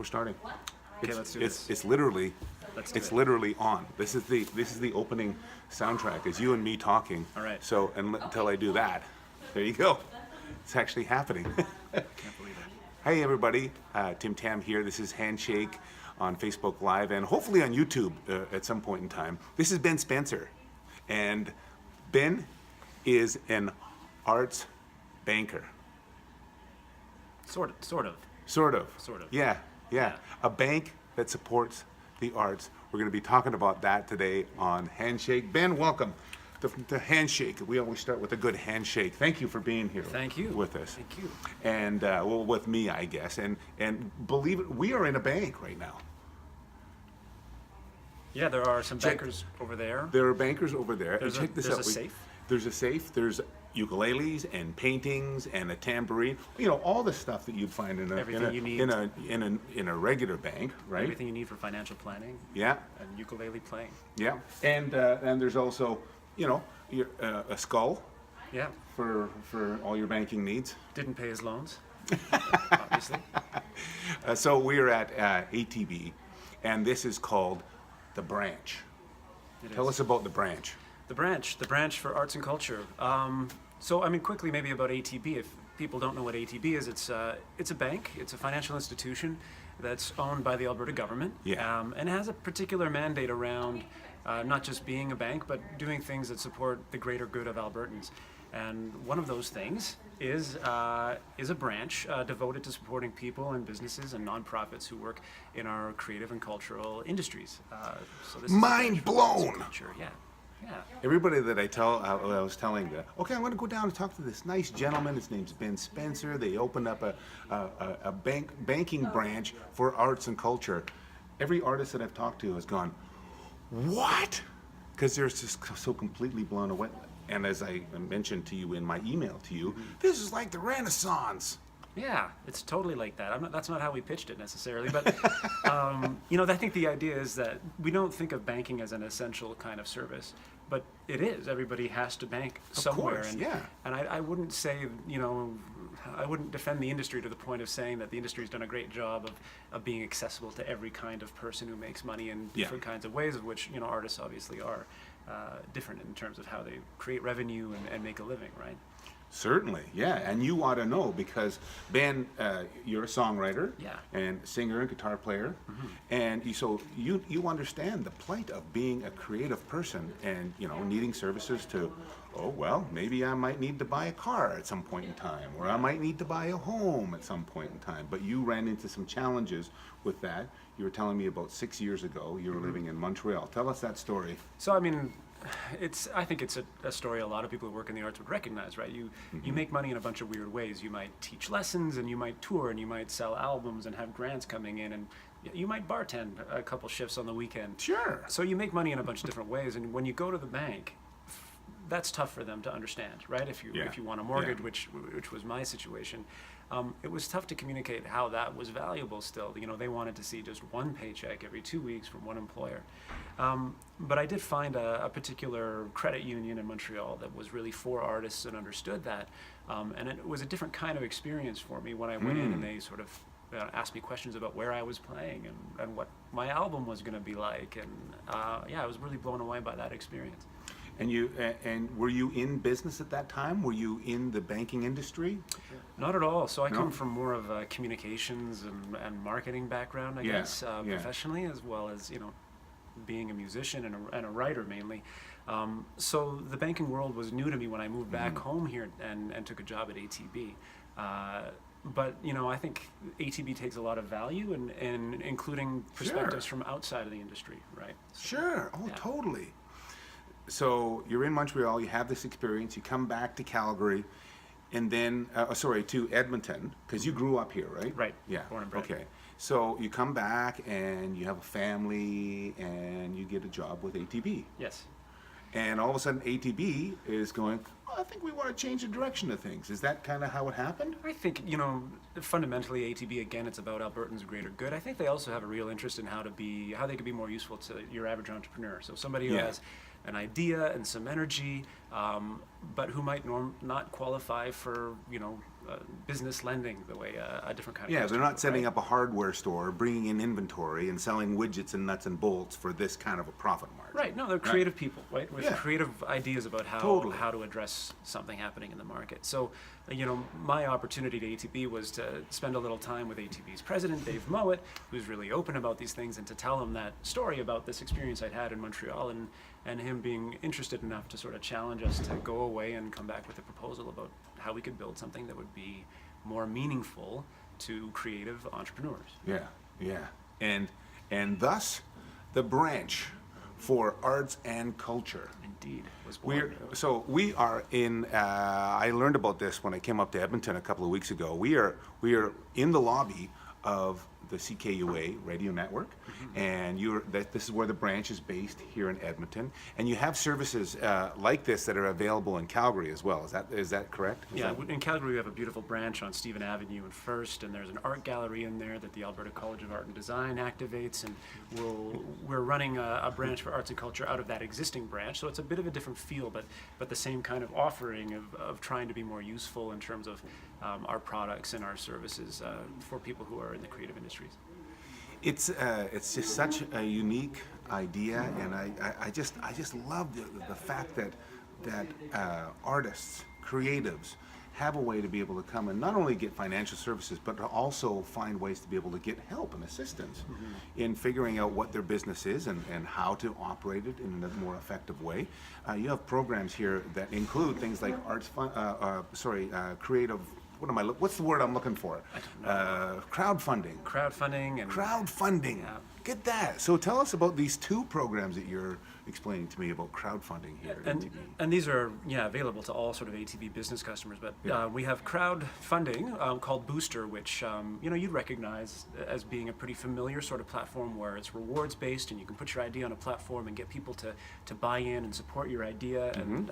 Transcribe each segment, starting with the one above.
We're starting. Okay, let's do this. It's literally, Let's do it's it. literally on. This is the opening soundtrack. It's you and me talking. All right. So until I do that, there you go. It's actually happening. Can't believe it. Hey everybody, Tim Tam here. This is Handshake on Facebook Live and hopefully on YouTube at some point in time. This is Ben Spencer, and Ben is an arts banker. Sort of. Sort of. Sort of. Yeah. Yeah. A bank that supports the arts. We're going to be talking about that today on Handshake. Ben, welcome to Handshake. We always start with a good handshake. Thank you for being here. Thank you. With us. Thank you. And well, with me, I guess. And believe it, we are in a bank right now. Yeah, there are some bankers over there. There are bankers over there. There's and check this there's out. a safe. There's a safe. There's ukuleles and paintings and a tambourine. You know, all the stuff that you'd find in Everything you need. in a regular bank, right? Everything you need for financial planning. Yeah. And ukulele playing. Yeah. And there's also, you know, a skull Yeah. for all your banking needs. Didn't pay his loans, obviously. So we're at ATB, and this is called the Branch. Tell us about the Branch. The branch for arts and culture. So, I mean, quickly, maybe about ATB. If people don't know what ATB is, it's a bank. It's a financial institution that's owned by the Alberta government. Yeah. And it has a particular mandate around not just being a bank, but doing things that support the greater good of Albertans. And one of those things is a branch devoted to supporting people and businesses and nonprofits who work in our creative and cultural industries. So this Mind is a branch for arts and blown. culture. Yeah. Yeah. Everybody that I was telling, okay, I'm going to go down and talk to this nice gentleman. His name's Ben Spencer. They opened up a banking branch for arts and culture. Every artist that I've talked to has gone, what? Because they're just so completely blown away. And as I mentioned to you in my email to you, this is like the Renaissance. Yeah, it's totally like that. That's not how we pitched it necessarily, but you know, I think the idea is that we don't think of banking as an essential kind of service, but it is. Everybody has to bank somewhere, course, and yeah. and I wouldn't say, you know, I wouldn't defend the industry to the point of saying that the industry's done a great job of being accessible to every kind of person who makes money in different kinds of ways, of which, you know, artists obviously are different in terms of how they create revenue and make a living, right? Certainly, yeah, and you ought to know because Ben, you're a songwriter, Yeah. and singer and guitar player, and you understand the plight of being a creative person, and you know needing services to, oh well, maybe I might need to buy a car at some point in time, or I might need to buy a home at some point in time. But you ran into some challenges with that. You were telling me about 6 years ago you were living in Montreal. Tell us that story. So, I mean, I think it's a story a lot of people who work in the arts would recognize, right? You make money in a bunch of weird ways. You might teach lessons, and you might tour, and you might sell albums and have grants coming in, and you might bartend a couple shifts on the weekend. Sure. So you make money in a bunch of different ways, and when you go to the bank, that's tough for them to understand, right? If you want a mortgage, which was my situation, it was tough to communicate how that was valuable still. You know, they wanted to see just one paycheck every 2 weeks from one employer. But I did find a particular credit union in Montreal that was really for artists and understood that. And it was a different kind of experience for me when I went in and they sort of asked me questions about where I was playing and what my album was going to be like. And yeah, I was really blown away by that experience. And were you in business at that time? Were you in the banking industry? Not at all. So I No? come from more of a communications and marketing background, I guess, professionally, as well as, you know, being a musician and a writer mainly. So the banking world was new to me when I moved back home here and took a job at ATB. But, you know, I think ATB takes a lot of value in including perspectives from outside of the industry, right? So, Sure. Oh, yeah. totally. So you're in Montreal, you have this experience, you come back to Calgary, and then, to Edmonton, because you grew up here, right? Right. Yeah. Born and bred. Okay. So you come back and you have a family and you get a job with ATB. Yes. And all of a sudden ATB is going, well, I think we want to change the direction of things. Is that kind of how it happened? I think, you know, fundamentally ATB, again, it's about Albertans' greater good. I think they also have a real interest in how they could be more useful to your average entrepreneur. So somebody who has an idea and some energy, but who might not qualify for, you know, business lending the way a different kind of Yeah, they're customer not would, setting right? up a hardware store, bringing in inventory and selling widgets and nuts and bolts for this kind of a profit margin. Right. No, they're creative people, right? With Yeah. creative ideas about Totally. how to address something happening in the market. So, my opportunity to ATB was to spend a little time with ATB's president, Dave Mowat, who's really open about these things, and to tell him that story about this experience I'd had in Montreal, and him being interested enough to sort of challenge us to go away and come back with a proposal about how we could build something that would be more meaningful to creative entrepreneurs. Yeah, yeah. And thus, the branch for arts and culture. Indeed, was born. We are in. I learned about this when I came up to Edmonton a couple of weeks ago. We are in the lobby of the CKUA radio network, and this is where the branch is based here in Edmonton. And you have services like this that are available in Calgary as well. Is that correct? Yeah, in Calgary we have a beautiful branch on Stephen Avenue and First, and there's an art gallery in there that the Alberta College of Art and Design activates, and we're running a branch for arts and culture out of that existing branch. So it's a bit of a different feel, but the same kind of offering of trying to be more useful in terms of our products and our services for people who are in the creative industries. It's just such a unique idea, and I just love the fact that artists, creatives, have a way to be able to come and not only get financial services, but to also find ways to be able to get help and assistance in figuring out what their business is and how to operate it in a more effective way. You have programs here that include things like creative. What's the word I'm looking for? Crowdfunding. Crowdfunding. Yeah. Get that. So tell us about these two programs that you're explaining to me about crowdfunding here at ATB. And these are available to all sort of ATB business customers. But we have crowdfunding called Booster, which you'd recognize as being a pretty familiar sort of platform where it's rewards based, and you can put your idea on a platform and get people to buy in and support your idea. And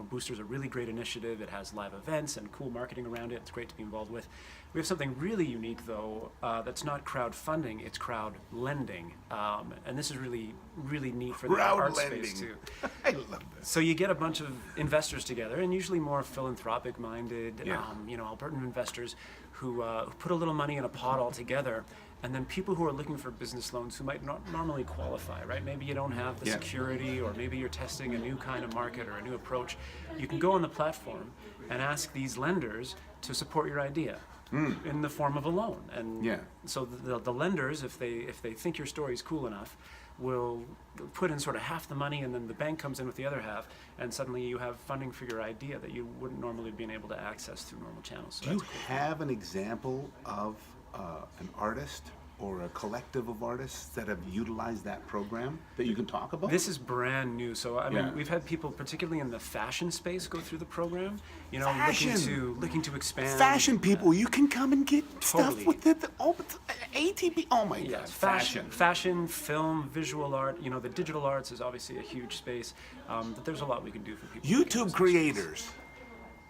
Booster's a really great initiative. It has live events and cool marketing around it. It's great to be involved with. We have something really unique though that's not crowdfunding, it's crowd lending, and this is really neat for the art space too. I love this. So you get a bunch of investors together, and usually more philanthropic minded, Albertan investors who put a little money in a pot all together, and then people who are looking for business loans who might not normally qualify, right? Maybe you don't have the security, or maybe you're testing a new kind of market or a new approach. You can go on the platform and ask these lenders to support your idea. In the form of a loan, and so the lenders, if they think your story is cool enough, will put in sort of half the money, and then the bank comes in with the other half, and suddenly you have funding for your idea that you wouldn't normally be able to access through normal channels. So Do you have an example of an artist or a collective of artists that have utilized that program that you can talk about? This is brand new. So we've had people, particularly in the fashion space, go through the program. Looking to expand. Fashion people, you can come and get Totally. stuff with it. ATB. Oh my God. Fashion, film, visual art. The digital arts is obviously a huge space. But there's a lot we can do for people. YouTube creators.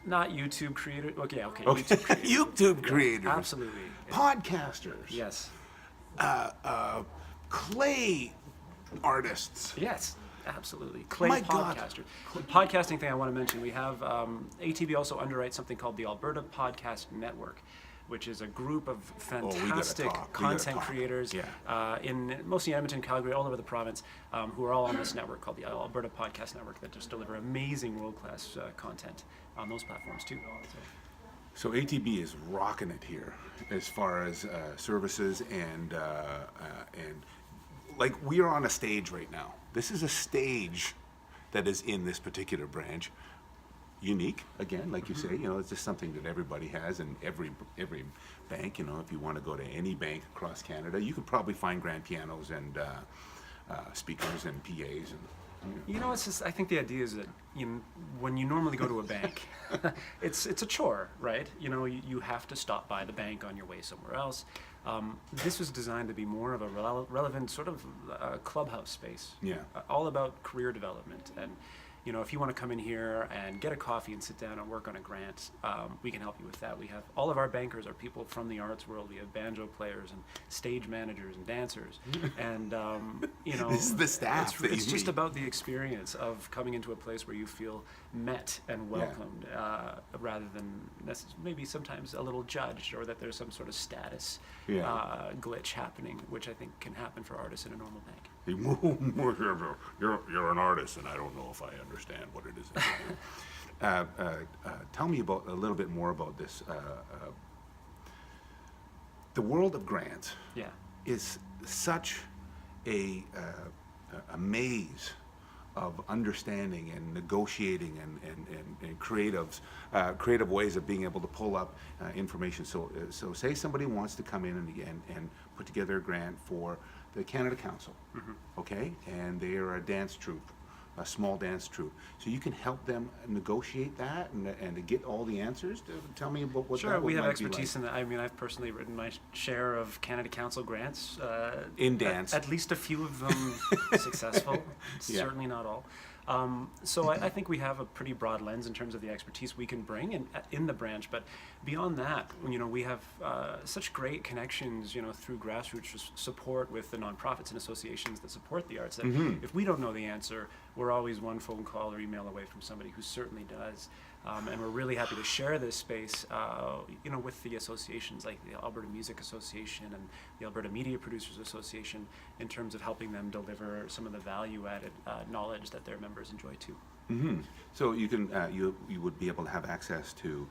Not YouTube creators. Okay. Okay. YouTube creators. Absolutely. Podcasters. Yes. Clay artists. Yes, absolutely. Clay My God. podcaster. The podcasting thing I want to mention, we have ATB also underwrites something called the Alberta Podcast Network, which is a group of fantastic content creators in mostly Edmonton, Calgary, all over the province, who are all on this network called the Alberta Podcast Network that just deliver amazing world-class content on those platforms too. So ATB is rocking it here as far as services and like we are on a stage right now. This is a stage that is in this particular branch. Unique, again, like you say, it's just something that everybody has, and every bank, if you want to go to any bank across Canada, you could probably find grand pianos and speakers and PAs and. It's just, I think the idea is that when you normally go to a bank, it's a chore, right? You have to stop by the bank on your way somewhere else. This was designed to be more of a relevant sort of clubhouse space. Yeah. All about career development, and if you want to come in here and get a coffee and sit down and work on a grant, we can help you with that. We have all of our bankers are people from the arts world. We have banjo players and stage managers and dancers, and This is the staff that It's you just meet. about the experience of coming into a place where you feel met and welcomed, rather than maybe sometimes a little judged, or that there's some sort of status glitch happening, which I think can happen for artists in a normal bank. You're an artist, and I don't know if I understand what it is. Tell me a little bit more about this. The world of grants Yeah. is such a maze of understanding and negotiating and creative ways of being able to pull up information. So say somebody wants to come in and put together a grant for the Canada Council, okay? And they are a dance troupe, a small dance troupe. So you can help them negotiate that and to get all the answers. Tell me about what Sure, that we have might be expertise like. in that. I mean, I've personally written my share of Canada Council grants. In dance. At least a few of them successful, Yeah. certainly not all. So I think we have a pretty broad lens in terms of the expertise we can bring in the branch. But beyond that, we have such great connections, through grassroots support with the nonprofits and associations that support the arts, that if we don't know the answer, we're always one phone call or email away from somebody who certainly does. And we're really happy to share this space, with the associations like the Alberta Music Association and the Alberta Media Producers Association, in terms of helping them deliver some of the value-added knowledge that their members enjoy too. So you can you would be able to have access to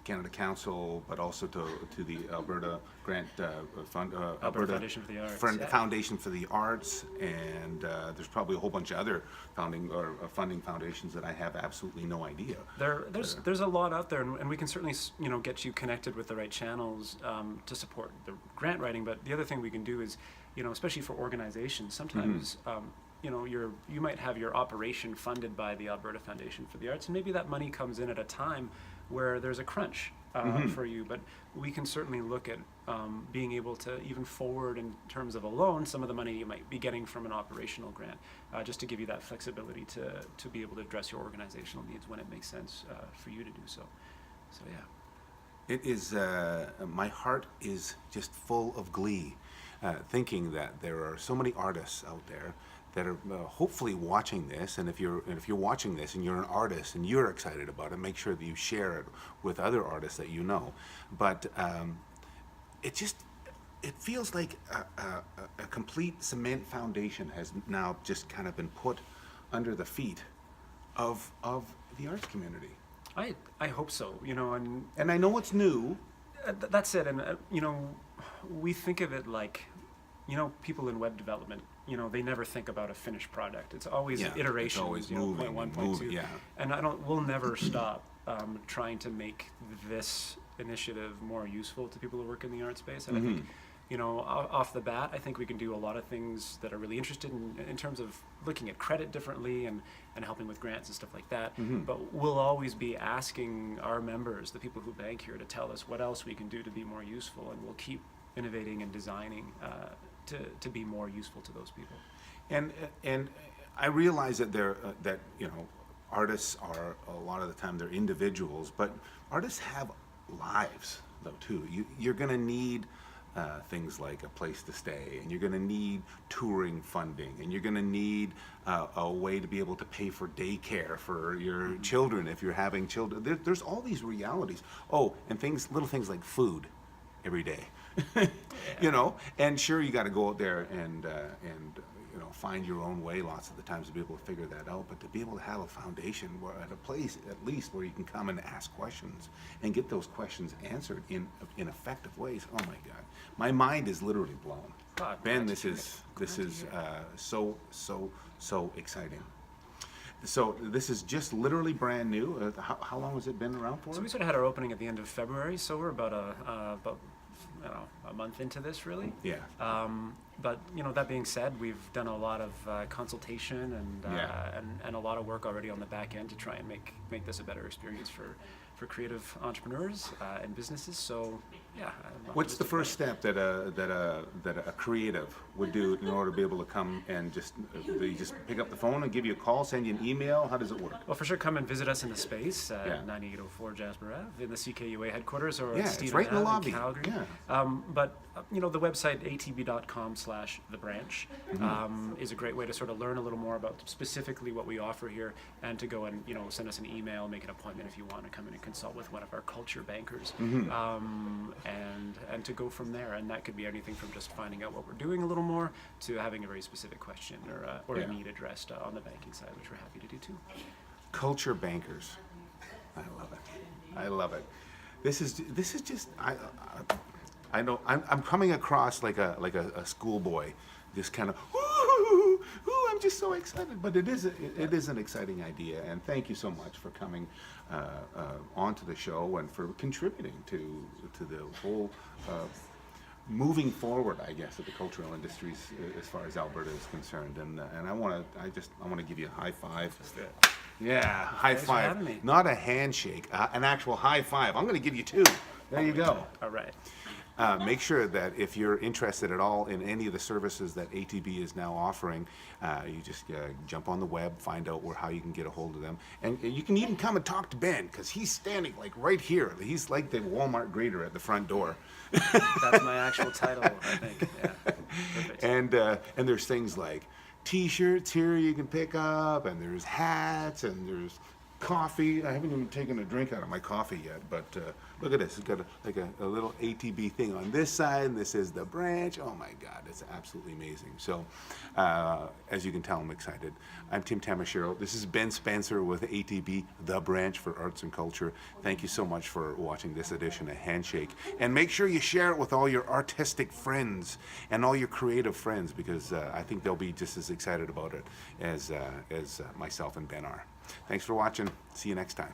Canada Council, but also to the Alberta Grant Fund, Alberta Foundation for the Arts, yeah. Foundation for the Arts, and there's probably a whole bunch of other funding foundations that I have absolutely no idea. There's a lot out there, and we can certainly get you connected with the right channels to support the grant writing. But the other thing we can do is, especially for organizations, sometimes. You might have your operation funded by the Alberta Foundation for the Arts, and maybe that money comes in at a time where there's a crunch for you. But we can certainly look at being able to even forward, in terms of a loan, some of the money you might be getting from an operational grant, just to give you that flexibility to be able to address your organizational needs when it makes sense for you to do so. So yeah. It is, my heart is just full of glee, thinking that there are so many artists out there that are hopefully watching this. And if you're watching this and you're an artist and you're excited about it, make sure that you share it with other artists that you know. But it feels like a complete cement foundation has now just kind of been put under the feet of the arts community. I hope so, And I know it's new. That's it, and we think of it like, people in web development, they never think about a finished product. It's always iterations, it's always point moving 1, and point 2. moving, yeah. And we'll never stop trying to make this initiative more useful to people who work in the art space. And I think, off the bat, I think we can do a lot of things that are really interested in terms of looking at credit differently and helping with grants and stuff like that. But we'll always be asking our members, the people who bank here, to tell us what else we can do to be more useful, and we'll keep innovating and designing to be more useful to those people. And I realize that artists are, a lot of the time, they're individuals, but artists have lives though too. You're going to need things like a place to stay, and you're going to need touring funding, and you're going to need a way to be able to pay for daycare for your children if you're having children. There's all these realities. Oh, and little things like food every day. And sure, you got to go out there and find your own way lots of the times to be able to figure that out. But to be able to have a foundation at a place at least where you can come and ask questions and get those questions answered in effective ways. Oh my God, my mind is literally blown. God, Ben, this is so exciting. So this is just literally brand new. How long has it been around for? So we sort of had our opening at the end of February, so we're about a month into this, really. Yeah. But that being said, we've done a lot of consultation and a lot of work already on the back end to try and make this a better experience for creative entrepreneurs and businesses. So Yeah. What's the first step that a creative would do in order to be able to come and just they just pick up the phone and give you a call, send you an email? How does it work? Well, for sure, come and visit us in the space at Yeah. 9804 Jasper Ave in the CKUA headquarters, or Yeah, it's Stephen right in the Ave lobby. Calgary. Yeah. But the website atb.com/thebranch is a great way to sort of learn a little more about specifically what we offer here, and to go and send us an email, make an appointment if you want to come in and consult with one of our culture bankers, and to go from there. And that could be anything from just finding out what we're doing a little more to having a very specific question or Yeah. a need addressed on the banking side, which we're happy to do too. Culture bankers. I love it. I love it. This is just I know I'm coming across like a schoolboy, just kind of ooh, I'm just so excited. But it is an exciting idea, and thank you so much for coming onto the show and for contributing to the whole moving forward, I guess, of the cultural industries as far as Alberta is concerned. And I want to give you a high five. Yeah, high Thanks for having five. me. Not a handshake, an actual high five. I'm going to give you two. There you go. All right. Make sure that if you're interested at all in any of the services that ATB is now offering, you just jump on the web, find out how you can get a hold of them. And you can even come and talk to Ben, because he's standing like right here. He's like the Walmart greeter at the front door. That's my actual title, I think. Yeah. Perfect. And there's things like T-shirts here you can pick up, and there's hats, and there's coffee. I haven't even taken a drink out of my coffee yet, but look at this. It's got a little ATB thing on this side, and this is the branch. Oh my God, it's absolutely amazing. So, as you can tell, I'm excited. I'm Tim Tamashiro. This is Ben Spencer with ATB, the branch for arts and culture. Thank you so much for watching this edition of Handshake. And make sure you share it with all your artistic friends and all your creative friends, because I think they'll be just as excited about it as myself and Ben are. Thanks for watching. See you next time.